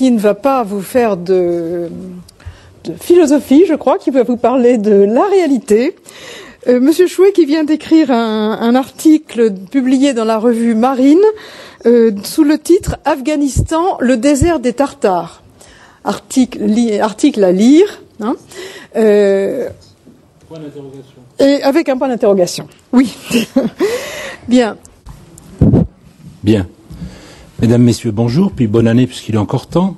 qui ne va pas vous faire de philosophie, je crois, qui va vous parler de la réalité. Monsieur Chouet qui vient d'écrire un article publié dans la revue Marine sous le titre « Afghanistan, le désert des Tartares ». Article à lire. Hein. Point d'interrogation. Et avec un point d'interrogation. Oui. Bien. Bien. Mesdames, Messieurs, bonjour, puis bonne année puisqu'il est encore temps.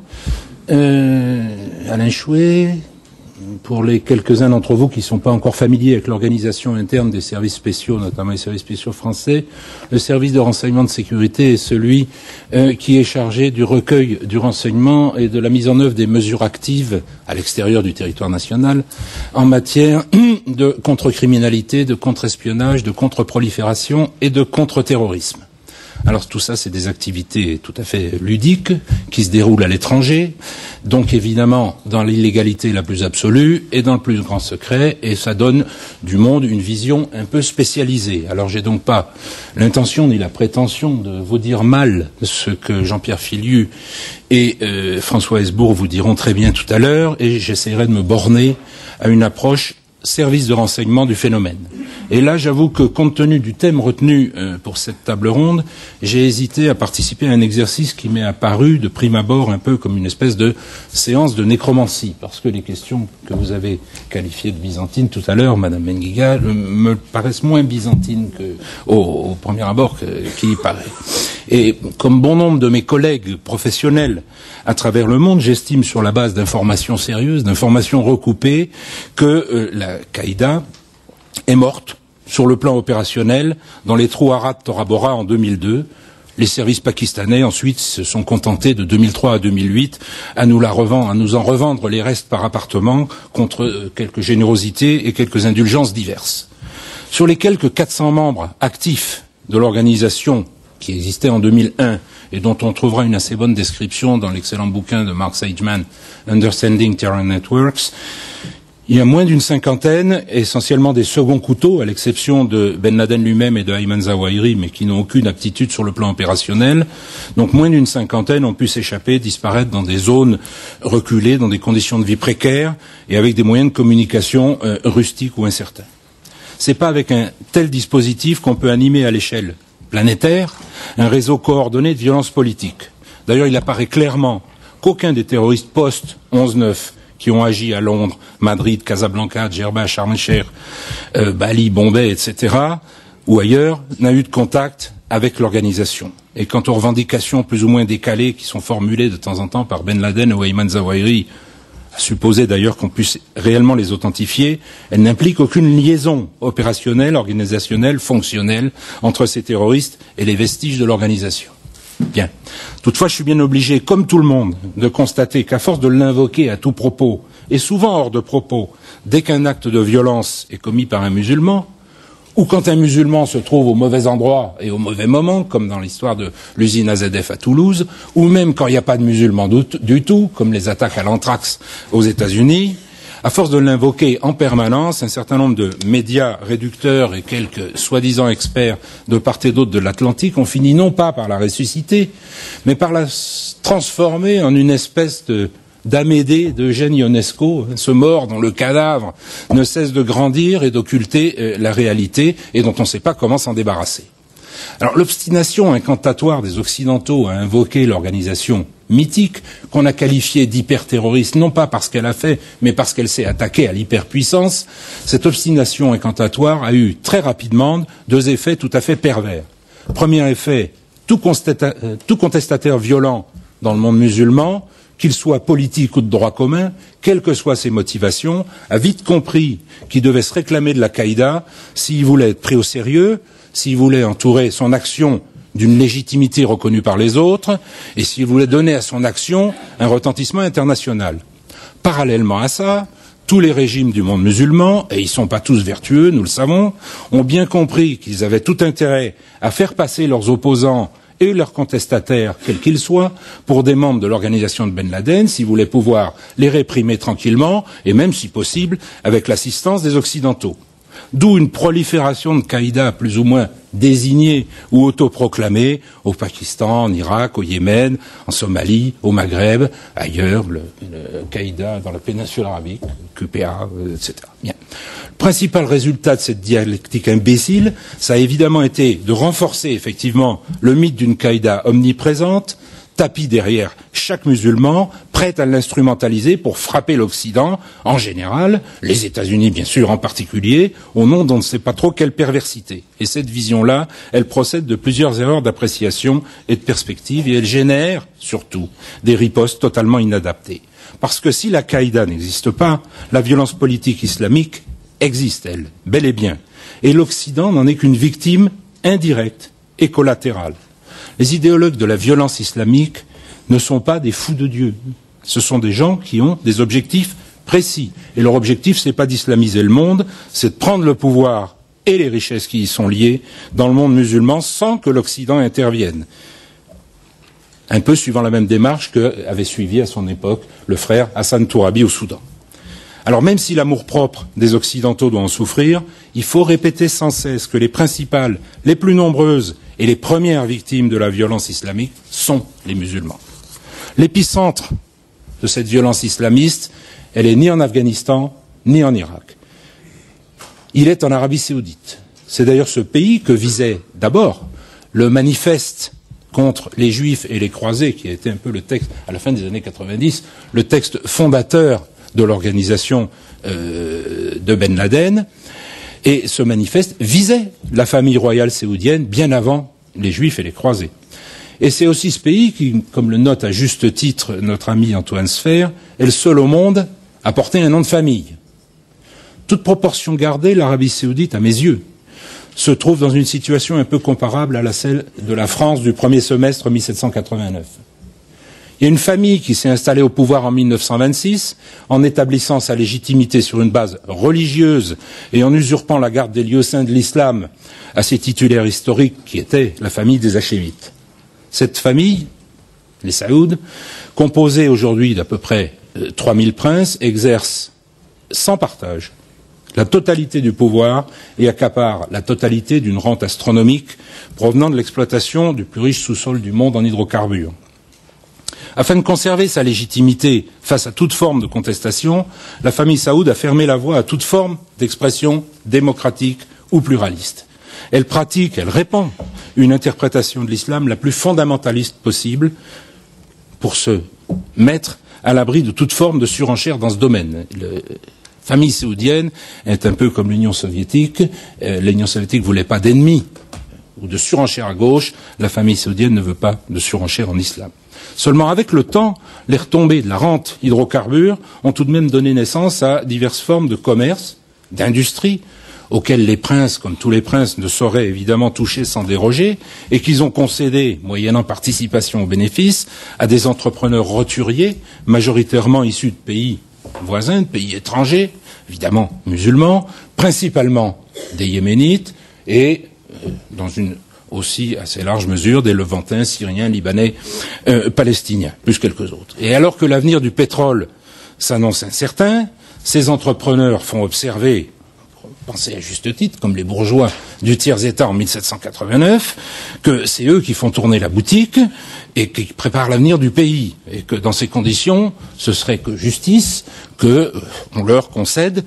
Alain Chouet, pour les quelques-uns d'entre vous qui ne sont pas encore familiers avec l'organisation interne des services spéciaux, notamment les services spéciaux français, le service de renseignement de sécurité est celui qui est chargé du recueil du renseignement et de la mise en œuvre des mesures actives à l'extérieur du territoire national en matière de contre-criminalité, de contre-espionnage, de contre-prolifération et de contre-terrorisme. Alors tout ça, c'est des activités tout à fait ludiques qui se déroulent à l'étranger, donc évidemment dans l'illégalité la plus absolue et dans le plus grand secret, et ça donne du monde une vision un peu spécialisée. Alors j'ai donc pas l'intention ni la prétention de vous dire mal ce que Jean-Pierre Filiu et François Hesbourg vous diront très bien tout à l'heure, et j'essaierai de me borner à une approche service de renseignement du phénomène. Et là, j'avoue que, compte tenu du thème retenu pour cette table ronde, j'ai hésité à participer à un exercice qui m'est apparu de prime abord un peu comme une espèce de séance de nécromancie, parce que les questions que vous avez qualifiées de byzantines tout à l'heure, Madame Benguiga, me paraissent moins byzantines au premier abord qu'il y paraît. Et comme bon nombre de mes collègues professionnels à travers le monde, j'estime sur la base d'informations sérieuses, d'informations recoupées, que la Qaïda est morte sur le plan opérationnel dans les trous Arad Tora Bora en 2002. Les services pakistanais ensuite se sont contentés de 2003 à 2008 à nous en revendre les restes par appartement contre quelques générosités et quelques indulgences diverses. Sur les quelques 400 membres actifs de l'organisation qui existait en 2001 et dont on trouvera une assez bonne description dans l'excellent bouquin de Mark Sageman, Understanding Terror Networks, il y a moins d'une cinquantaine, essentiellement des seconds couteaux, à l'exception de Ben Laden lui-même et de Ayman Zawahiri, mais qui n'ont aucune aptitude sur le plan opérationnel. Donc moins d'une cinquantaine ont pu s'échapper, disparaître dans des zones reculées, dans des conditions de vie précaires et avec des moyens de communication rustiques ou incertains. C'est pas avec un tel dispositif qu'on peut animer à l'échelle planétaire un réseau coordonné de violence politique. D'ailleurs, il apparaît clairement qu'aucun des terroristes post-11/9 qui ont agi à Londres, Madrid, Casablanca, Djerba, Sharm el-Sheikh, Bali, Bombay, etc., ou ailleurs, n'a eu de contact avec l'organisation. Et quant aux revendications plus ou moins décalées qui sont formulées de temps en temps par Ben Laden ou Ayman Zawahiri, à supposer d'ailleurs qu'on puisse réellement les authentifier, elles n'impliquent aucune liaison opérationnelle, organisationnelle, fonctionnelle entre ces terroristes et les vestiges de l'organisation. Bien. Toutefois, je suis bien obligé, comme tout le monde, de constater qu'à force de l'invoquer à tout propos, et souvent hors de propos, dès qu'un acte de violence est commis par un musulman, ou quand un musulman se trouve au mauvais endroit et au mauvais moment, comme dans l'histoire de l'usine AZF à Toulouse, ou même quand il n'y a pas de musulmans du tout, comme les attaques à l'anthrax aux États-Unis, à force de l'invoquer en permanence, un certain nombre de médias réducteurs et quelques soi-disant experts de part et d'autre de l'Atlantique ont fini non pas par la ressusciter, mais par la transformer en une espèce d'Amédée d'Eugène Ionesco, ce mort dont le cadavre ne cesse de grandir et d'occulter la réalité et dont on ne sait pas comment s'en débarrasser. Alors l'obstination incantatoire des Occidentaux à invoquer l'organisation mythique qu'on a qualifiée d'hyperterroriste, non pas parce qu'elle a fait, mais parce qu'elle s'est attaquée à l'hyperpuissance, cette obstination incantatoire a eu très rapidement deux effets tout à fait pervers. Premier effet, tout contestataire violent dans le monde musulman, qu'il soit politique ou de droit commun, quelles que soient ses motivations, a vite compris qu'il devait se réclamer de la Qaïda s'il voulait être pris au sérieux, s'il voulait entourer son action d'une légitimité reconnue par les autres, et s'il voulait donner à son action un retentissement international. Parallèlement à ça, tous les régimes du monde musulman, et ils ne sont pas tous vertueux, nous le savons, ont bien compris qu'ils avaient tout intérêt à faire passer leurs opposants et leurs contestataires, quels qu'ils soient, pour des membres de l'organisation de Ben Laden, s'ils voulaient pouvoir les réprimer tranquillement, et même, si possible, avec l'assistance des Occidentaux. d'où une prolifération de caïdas plus ou moins désignés ou autoproclamés au Pakistan, en Irak, au Yémen, en Somalie, au Maghreb, ailleurs, le caïda dans la péninsule arabique, QPA, etc. Bien. Le principal résultat de cette dialectique imbécile, ça a évidemment été de renforcer effectivement le mythe d'une caïda omniprésente, tapis derrière chaque musulman, prêt à l'instrumentaliser pour frapper l'Occident, en général, les États-Unis bien sûr en particulier, au nom d'on ne sait pas trop quelle perversité. Et cette vision-là, elle procède de plusieurs erreurs d'appréciation et de perspective, et elle génère, surtout, des ripostes totalement inadaptées. Parce que si la caïda n'existe pas, la violence politique islamique existe, elle, bel et bien. Et l'Occident n'en est qu'une victime indirecte et collatérale. Les idéologues de la violence islamique ne sont pas des fous de Dieu. Ce sont des gens qui ont des objectifs précis. Et leur objectif, c'est pas d'islamiser le monde, c'est de prendre le pouvoir et les richesses qui y sont liées dans le monde musulman sans que l'Occident intervienne. Un peu suivant la même démarche qu'avait suivi à son époque le frère Hassan Tourabi au Soudan. Alors même si l'amour-propre des Occidentaux doit en souffrir, il faut répéter sans cesse que les principales, les plus nombreuses et les premières victimes de la violence islamique sont les musulmans. L'épicentre de cette violence islamiste, elle est ni en Afghanistan, ni en Irak. Il est en Arabie saoudite. C'est d'ailleurs ce pays que visait d'abord le manifeste contre les Juifs et les croisés, qui a été un peu le texte, à la fin des années 90, le texte fondateur de l'organisation de Ben Laden. Et ce manifeste visait la famille royale saoudienne bien avant les Juifs et les croisés. Et c'est aussi ce pays qui, comme le note à juste titre notre ami Antoine Sfer, est le seul au monde à porter un nom de famille. Toute proportion gardée, l'Arabie saoudite, à mes yeux, se trouve dans une situation un peu comparable à celle de la France du premier semestre 1789. Il y a une famille qui s'est installée au pouvoir en 1926 en établissant sa légitimité sur une base religieuse et en usurpant la garde des lieux saints de l'islam à ses titulaires historiques qui étaient la famille des Hachémites. Cette famille, les Saouds, composée aujourd'hui d'à peu près 3000 princes, exerce sans partage la totalité du pouvoir et accapare la totalité d'une rente astronomique provenant de l'exploitation du plus riche sous-sol du monde en hydrocarbures. Afin de conserver sa légitimité face à toute forme de contestation, la famille saoude a fermé la voie à toute forme d'expression démocratique ou pluraliste. Elle pratique, elle répand une interprétation de l'islam la plus fondamentaliste possible pour se mettre à l'abri de toute forme de surenchère dans ce domaine. La famille saoudienne est un peu comme l'Union soviétique. L'Union soviétique ne voulait pas d'ennemis ou de surenchère à gauche. La famille saoudienne ne veut pas de surenchère en islam. Seulement, avec le temps, les retombées de la rente hydrocarbures ont tout de même donné naissance à diverses formes de commerce, d'industrie, auxquelles les princes, comme tous les princes, ne sauraient évidemment toucher sans déroger, et qu'ils ont concédé, moyennant participation aux bénéfices, à des entrepreneurs roturiers, majoritairement issus de pays voisins, de pays étrangers, évidemment musulmans, principalement des Yéménites, et dans une aussi assez large mesure des Levantins, Syriens, Libanais, Palestiniens, plus quelques autres. Et alors que l'avenir du pétrole s'annonce incertain, ces entrepreneurs font observer, pensez à juste titre, comme les bourgeois du tiers-État en 1789, que c'est eux qui font tourner la boutique et qui préparent l'avenir du pays. Et que dans ces conditions, ce serait que justice, qu'on leur concède,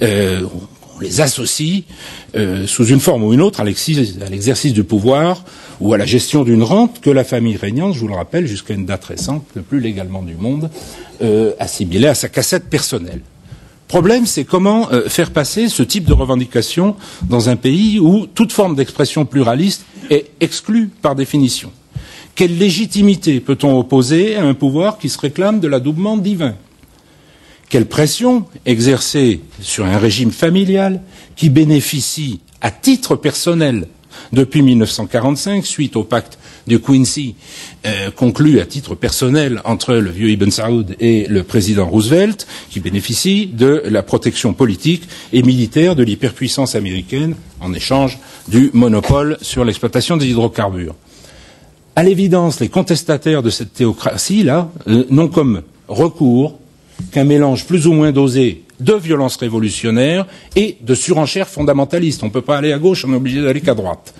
on les associe sous une forme ou une autre à l'exercice du pouvoir ou à la gestion d'une rente que la famille régnante, je vous le rappelle, jusqu'à une date récente, le plus légalement du monde, assimilait à sa cassette personnelle. Le problème, c'est comment faire passer ce type de revendication dans un pays où toute forme d'expression pluraliste est exclue par définition. Quelle légitimité peut-on opposer à un pouvoir qui se réclame de l'adoubement divin ? Quelle pression exercer sur un régime familial qui bénéficie à titre personnel depuis 1945, suite au pacte de Quincy conclu à titre personnel entre le vieux Ibn Saoud et le président Roosevelt, qui bénéficie de la protection politique et militaire de l'hyperpuissance américaine en échange du monopole sur l'exploitation des hydrocarbures. À l'évidence, les contestataires de cette théocratie-là n'ont comme recours qu'un mélange plus ou moins dosé de violence révolutionnaire et de surenchère fondamentaliste. On ne peut pas aller à gauche, on est obligé d'aller qu'à droite.